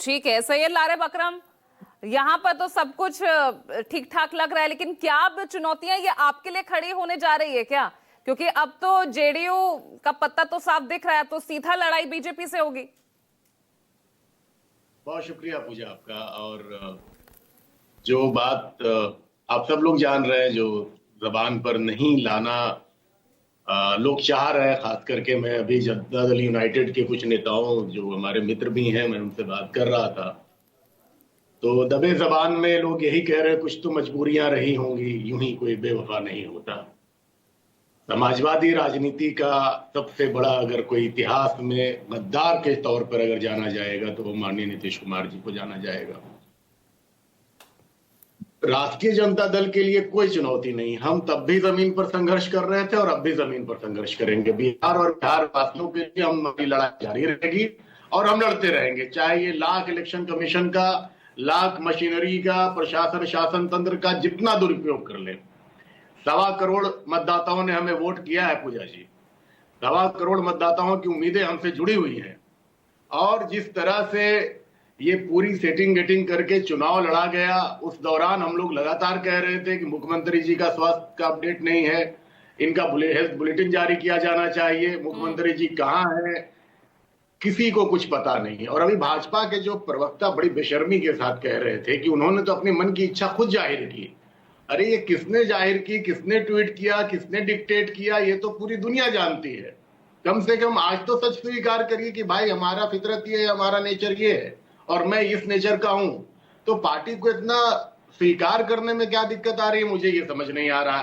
ठीक है सैयद लारेब अकरम, यहाँ पर तो सब कुछ ठीक ठाक लग रहा है, लेकिन क्या अब चुनौतियां ये आपके लिए खड़ी होने जा रही है क्या? क्योंकि अब तो जेडीयू का पत्ता तो साफ दिख रहा है, तो सीधा लड़ाई बीजेपी से होगी। बहुत शुक्रिया पूजा आपका। और जो बात आप सब लोग जान रहे हैं, जो जबान पर नहीं लाना लोग चाह रहे हैं, खास करके मैं अभी जनता दल यूनाइटेड के कुछ नेताओं जो हमारे मित्र भी हैं, मैं उनसे बात कर रहा था, तो दबे जबान में लोग यही कह रहे हैं कुछ तो मजबूरियां रही होंगी, यूं ही कोई बेवफा नहीं होता। समाजवादी राजनीति का सबसे बड़ा अगर कोई इतिहास में गद्दार के तौर पर अगर जाना जाएगा तो वो माननीय नीतीश कुमार जी को जाना जाएगा। राष्ट्रीय जनता दल के लिए कोई चुनौती नहीं, हम तब भी जमीन पर संघर्ष कर रहे थे और अब भी जमीन पर संघर्ष करेंगे। बिहार और बिहार वासियों के लिए हमारी लड़ाई जारी रहेगी और हम लड़ते रहेंगे, चाहे ये लाख इलेक्शन कमीशन का, लाख मशीनरी का, प्रशासन शासन तंत्र का जितना दुरुपयोग कर ले। 1.25 करोड़ मतदाताओं ने हमें वोट किया है पूजा जी, 1.25 करोड़ मतदाताओं की उम्मीदें हमसे जुड़ी हुई हैं। और जिस तरह से ये पूरी सेटिंग गेटिंग करके चुनाव लड़ा गया, उस दौरान हम लोग लगातार कह रहे थे कि मुख्यमंत्री जी का स्वास्थ्य का अपडेट नहीं है, इनका हेल्थ बुलेटिन जारी किया जाना चाहिए, मुख्यमंत्री जी कहां है, किसी को कुछ पता नहीं है। और अभी भाजपा के जो प्रवक्ता बड़ी बेशर्मी के साथ कह रहे थे कि उन्होंने तो अपनी मन की इच्छा खुद जाहिर की। अरे ये किसने जाहिर की, किसने ट्वीट किया, किसने डिक्टेट किया, ये तो पूरी दुनिया जानती है। कम से कम आज तो सच स्वीकार करिए कि भाई हमारा फितरत ये है, हमारा नेचर ये है और मैं इस नेचर का हूं। तो पार्टी को इतना स्वीकार करने में क्या दिक्कत आ रही है, मुझे ये समझ नहीं आ रहा।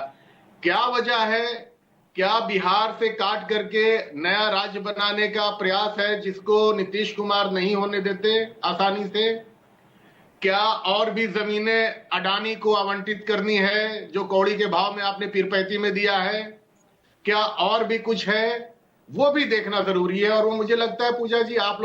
क्या वजह है? क्या बिहार से काट करके नया राज्य बनाने का प्रयास है जिसको नीतीश कुमार नहीं होने देते आसानी से? क्या और भी जमीनें अडानी को आवंटित करनी है जो कौड़ी के भाव में आपने पीरपैंती में दिया है? क्या और भी कुछ है? वो भी देखना जरूरी है। और वो मुझे लगता है पूजा जी आप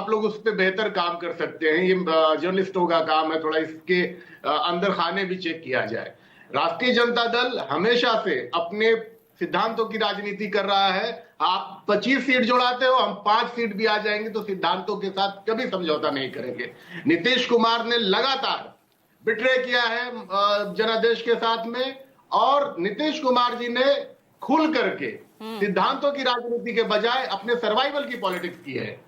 लोग उस पर बेहतर काम कर सकते हैं। ये जर्नलिस्टों का काम है, थोड़ा इसके अंदर खाने भी चेक किया जाए। राष्ट्रीय जनता दल हमेशा से अपने सिद्धांतों की राजनीति कर रहा है। आप 25 सीट जोड़ाते हो, हम 5 सीट भी आ जाएंगे तो सिद्धांतों के साथ कभी समझौता नहीं करेंगे। नीतीश कुमार ने लगातार बिट्रे किया है जनादेश के साथ में, और नीतीश कुमार जी ने खुल करके सिद्धांतों की राजनीति के बजाय अपने सर्वाइवल की पॉलिटिक्स की है,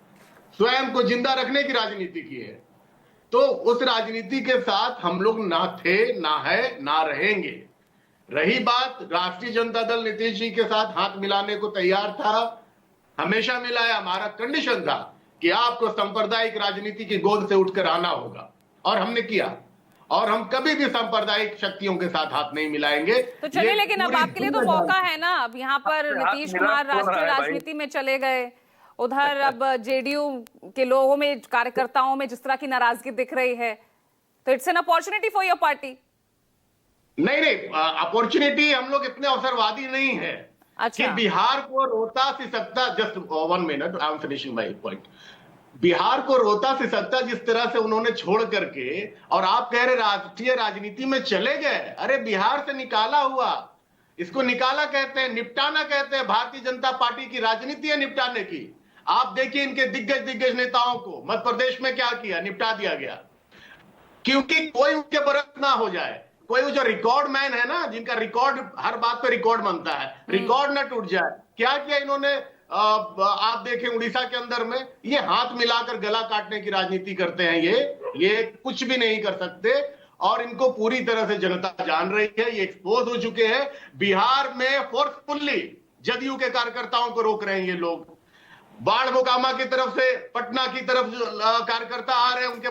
स्वयं को जिंदा रखने की राजनीति की है। तो उस राजनीति के साथ हम लोग ना थे, ना है, ना रहेंगे। रही बात राष्ट्रीय जनता दल नीतीश जी के साथ हाथ मिलाने को तैयार था, हमेशा मिला है। हमारा कंडीशन था कि आपको सांप्रदायिक राजनीति की गोद से उठकर आना होगा, और हमने किया। और हम कभी भी सांप्रदायिक शक्तियों के साथ हाथ नहीं मिलाएंगे। तो चलिए, लेकिन अब आपके लिए तो मौका है ना। अब यहाँ पर नीतीश कुमार राष्ट्रीय राजनीति में चले गए, उधर अब जेडीयू के लोगों में, कार्यकर्ताओं में जिस तरह की नाराजगी दिख रही है, तो it's an opportunity for your party. नहीं, अपॉर्चुनिटी, हम लोग इतने अवसरवादी नहीं है। अच्छा, कि बिहार को रोता सिसकता, just 1 minute, I am finishing my point. Bihar को रोता सिसकता जिस तरह से उन्होंने छोड़ करके, और आप कह रहे राष्ट्रीय राजनीति में चले गए। अरे बिहार से निकाला हुआ, इसको निकाला कहते हैं, निपटाना कहते हैं। भारतीय जनता पार्टी की राजनीति है निपटाने की। आप देखिए इनके दिग्गज नेताओं को मध्य प्रदेश में क्या किया, निपटा दिया गया, क्योंकि कोई उनके बरस ना हो जाए। कोई जो रिकॉर्ड मैन है ना, जिनका रिकॉर्ड हर बात पे रिकॉर्ड बनता है, रिकॉर्ड ना टूट जाए। क्या किया इन्होंने? आप देखें उड़ीसा के अंदर में, ये हाथ मिलाकर गला काटने की राजनीति करते हैं। ये कुछ भी नहीं कर सकते, और इनको पूरी तरह से जनता जान रही है। ये एक्सपोज हो चुके हैं। बिहार में फोर्सफुल्ली जदयू के कार्यकर्ताओं को रोक रहे हैं ये लोग। बाढ़ मोकामा की तरफ से पटना की तरफ जो कार्यकर्ता आ रहे हैं, उनके